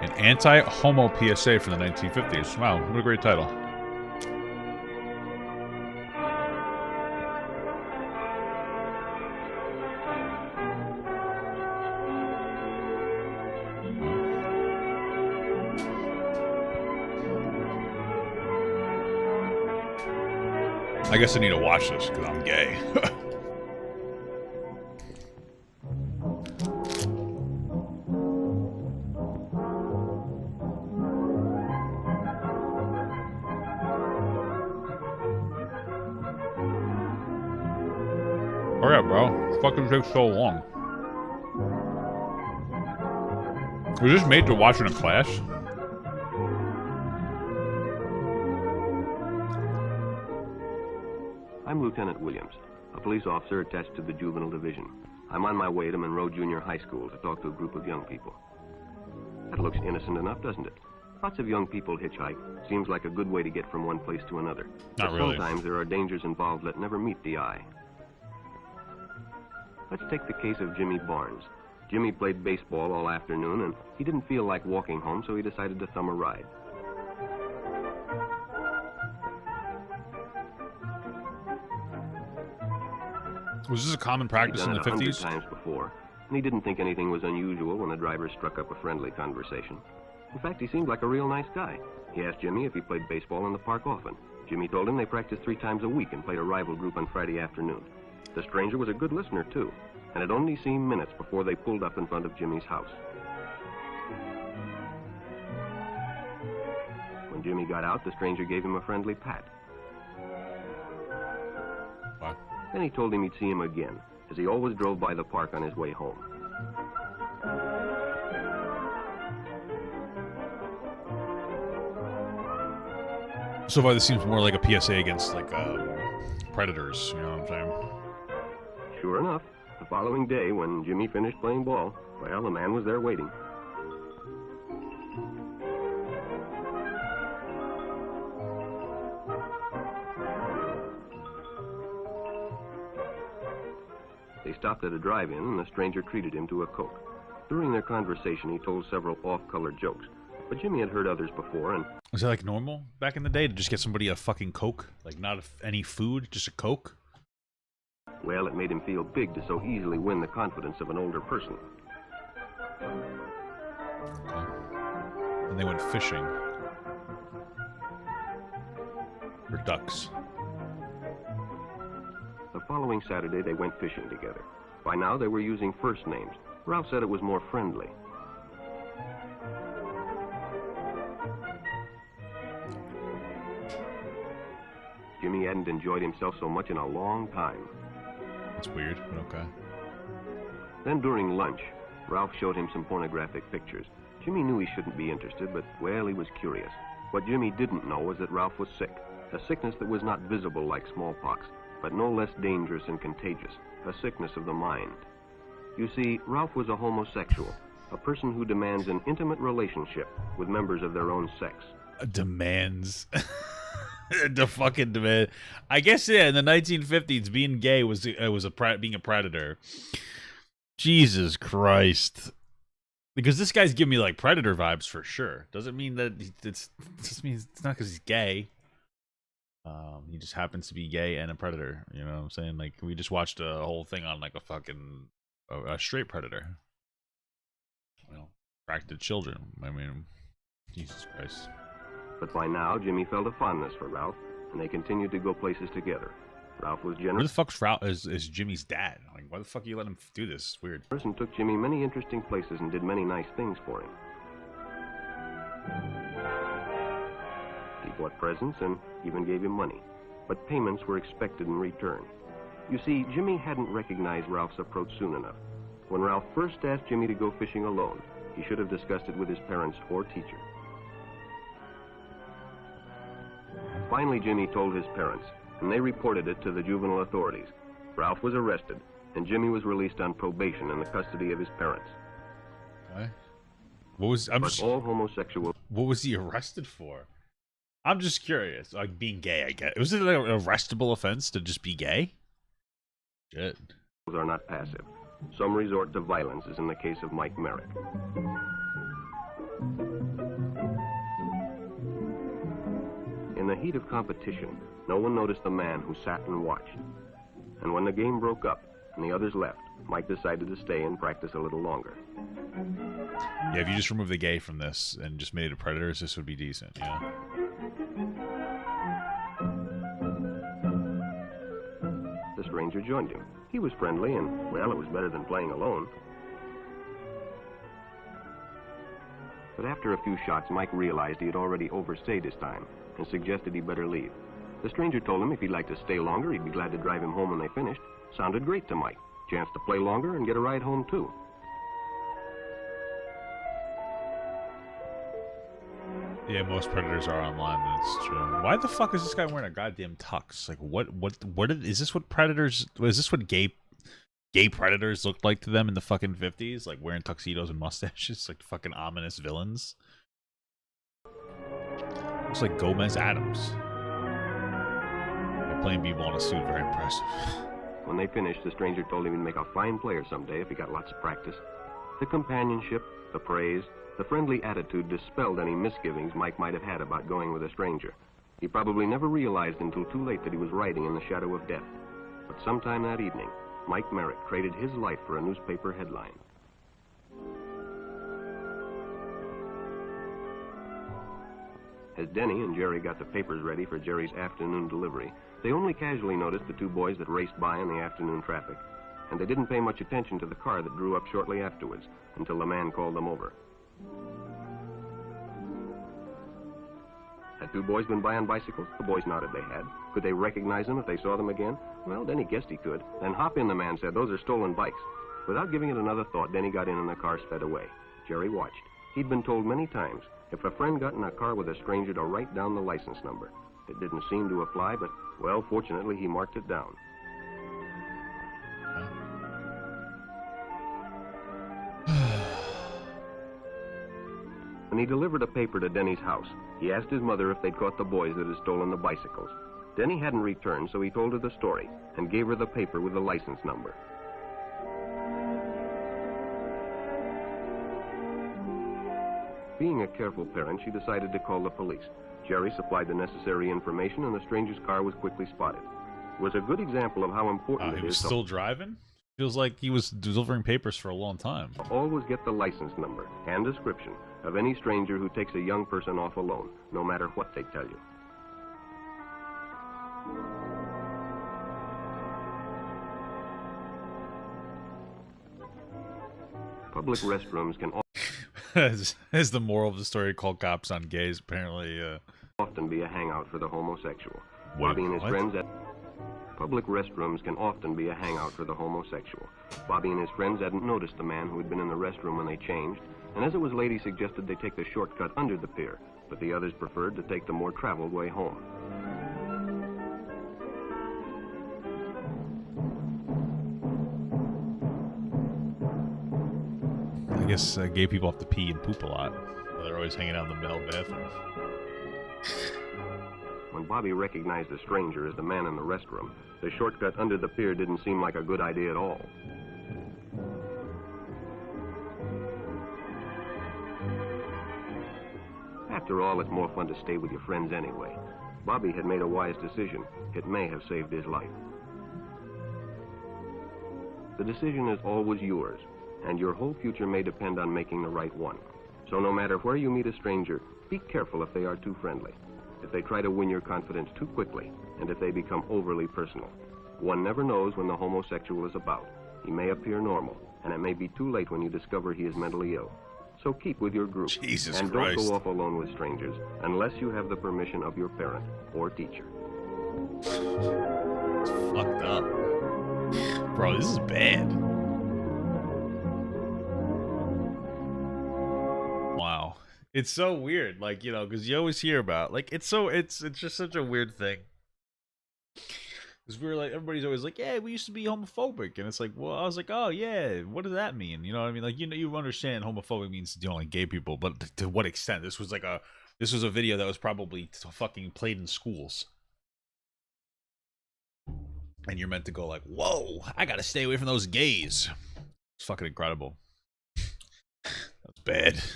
An anti-homo PSA from the 1950s. Wow, what a great title. I guess I need to watch this because I'm gay. Oh yeah, bro. It fucking takes so long. Was this made to watch in a class? I'm Lieutenant Williams, a police officer attached to the Juvenile Division. I'm on my way to Monroe Junior High School to talk to a group of young people. That looks innocent enough, doesn't it? Lots of young people hitchhike. Seems like a good way to get from one place to another. Not but really. Sometimes there are dangers involved that never meet the eye. Let's take the case of Jimmy Barnes. Jimmy played baseball all afternoon, and he didn't feel like walking home, so he decided to thumb a ride. Was this a common practice in the 50s? He'd done it 100 times before, and he didn't think anything was unusual when the driver struck up a friendly conversation. In fact, he seemed like a real nice guy. He asked Jimmy if he played baseball in the park often. Jimmy told him they practiced 3 times a week and played a rival group on Friday afternoon. The stranger was a good listener, too, and it only seemed minutes before they pulled up in front of Jimmy's house. When Jimmy got out, the stranger gave him a friendly pat. Wow. Then he told him he'd see him again, as he always drove by the park on his way home. So far, this seems more like a PSA against, like, predators, you know what I'm saying? Sure enough, the following day, when Jimmy finished playing ball, well, the man was there waiting. They stopped at a drive-in, and the stranger treated him to a Coke. During their conversation, he told several off-color jokes, but Jimmy had heard others before, and... Was that, like, normal back in the day to just get somebody a fucking Coke? Like, not any food, just a Coke? Well, it made him feel big to so easily win the confidence of an older person. Okay. And they went fishing. For ducks. The following Saturday, they went fishing together. By now, they were using first names. Ralph said it was more friendly. Jimmy hadn't enjoyed himself so much in a long time. That's weird, but okay. Then during lunch, Ralph showed him some pornographic pictures. Jimmy knew he shouldn't be interested, but, well, he was curious. What Jimmy didn't know was that Ralph was sick, a sickness that was not visible like smallpox, but no less dangerous and contagious, a sickness of the mind. You see, Ralph was a homosexual, a person who demands an intimate relationship with members of their own sex. Demands. The fucking demand. I guess, yeah, in the 1950s, being gay was being a predator. Jesus Christ. Because this guy's giving me, like, predator vibes for sure. Doesn't mean that it just means it's not because he's gay. He just happens to be gay and a predator. You know what I'm saying? Like, we just watched a whole thing on, like, a straight predator. Well, attracted children. I mean, Jesus Christ. But by now, Jimmy felt a fondness for Ralph, and they continued to go places together. Ralph was Where generous. the fuck's Ralph is Jimmy's dad? Like, why the fuck you let him do this? It's weird. And took Jimmy many interesting places and did many nice things for him. He bought presents and even gave him money, but payments were expected in return. You see, Jimmy hadn't recognized Ralph's approach soon enough. When Ralph first asked Jimmy to go fishing alone, he should have discussed it with his parents or teacher. Finally, Jimmy told his parents, and they reported it to the juvenile authorities. Ralph was arrested, and Jimmy was released on probation in the custody of his parents. Okay. All homosexual. What was he arrested for? I'm just curious. Like, being gay, I guess. Was it an arrestable offense to just be gay? Shit. Are not passive. Some resort to violence, as in the case of Mike Merrick. In the heat of competition, no one noticed the man who sat and watched. And when the game broke up and the others left, Mike decided to stay and practice a little longer. Yeah, if you just remove the gay from this and just made it predators, this would be decent, yeah. The stranger joined him. He was friendly and, well, it was better than playing alone. But after a few shots, Mike realized he had already overstayed his time and suggested he better leave. The stranger told him if he'd like to stay longer, he'd be glad to drive him home when they finished. Sounded great to Mike. Chance to play longer and get a ride home, too. Yeah, most predators are online, that's true. Why the fuck is this guy wearing a goddamn tux? Like, is this what predators, is this what gay predators looked like to them in the fucking 50s? Like, wearing tuxedos and mustaches, like fucking ominous villains? Looks like Gomez Adams. Playing b-ball in a suit, very impressive. When they finished, the stranger told him he'd make a fine player someday if he got lots of practice. The companionship, the praise, the friendly attitude dispelled any misgivings Mike might have had about going with a stranger. He probably never realized until too late that he was riding in the shadow of death. But sometime that evening, Mike Merrick traded his life for a newspaper headline. As Denny and Jerry got the papers ready for Jerry's afternoon delivery, they only casually noticed the two boys that raced by in the afternoon traffic, and they didn't pay much attention to the car that drew up shortly afterwards until the man called them over. Had two boys been by on bicycles? The boys nodded they had. Could they recognize them if they saw them again? Well, Denny guessed he could. Then hop in, the man said. Those are stolen bikes. Without giving it another thought, Denny got in and the car sped away. Jerry watched. He'd been told many times, if a friend got in a car with a stranger, to write down the license number. It didn't seem to apply, but, well, fortunately, he marked it down. When he delivered a paper to Denny's house, he asked his mother if they'd caught the boys that had stolen the bicycles. Denny hadn't returned, so he told her the story and gave her the paper with the license number. Being a careful parent, she decided to call the police. Jerry supplied the necessary information, and the stranger's car was quickly spotted. It was a good example of how important it is. He was still driving? Feels like he was delivering papers for a long time. Always get the license number and description of any stranger who takes a young person off alone, no matter what they tell you. Public restrooms can as the moral of the story, called cops on gays, apparently often be a hangout for the homosexual. Wait, Bobby and his what? friends at public restrooms can often be a hangout for the homosexual. Bobby and his friends hadn't noticed the man who had been in the restroom when they changed, and as it was late, he suggested they take the shortcut under the pier, but the others preferred to take the more traveled way home. I guess gay people have to pee and poop a lot. They're always hanging out in the male bathroom. When Bobby recognized the stranger as the man in the restroom, the shortcut under the pier didn't seem like a good idea at all. After all, it's more fun to stay with your friends anyway. Bobby had made a wise decision. It may have saved his life. The decision is always yours, and your whole future may depend on making the right one. So no matter where you meet a stranger, be careful if they are too friendly, if they try to win your confidence too quickly, and if they become overly personal. One never knows when the homosexual is about. He may appear normal, and it may be too late when you discover he is mentally ill. So keep with your group, Jesus and Christ. don't go off alone with strangers unless you have the permission of your parent or teacher. It's fucked up. Bro, this is bad. Wow. It's so weird, like, you know, because you always hear about, like, it's just such a weird thing. Because we were like, everybody's always like, yeah, we used to be homophobic, and it's like, well, I was like, oh yeah, what does that mean? You know what I mean? Like, you know, you understand homophobic means you don't like gay people, but to what extent? This was a video that was probably fucking played in schools, and you're meant to go like, whoa, I gotta stay away from those gays. It's fucking incredible. That's bad.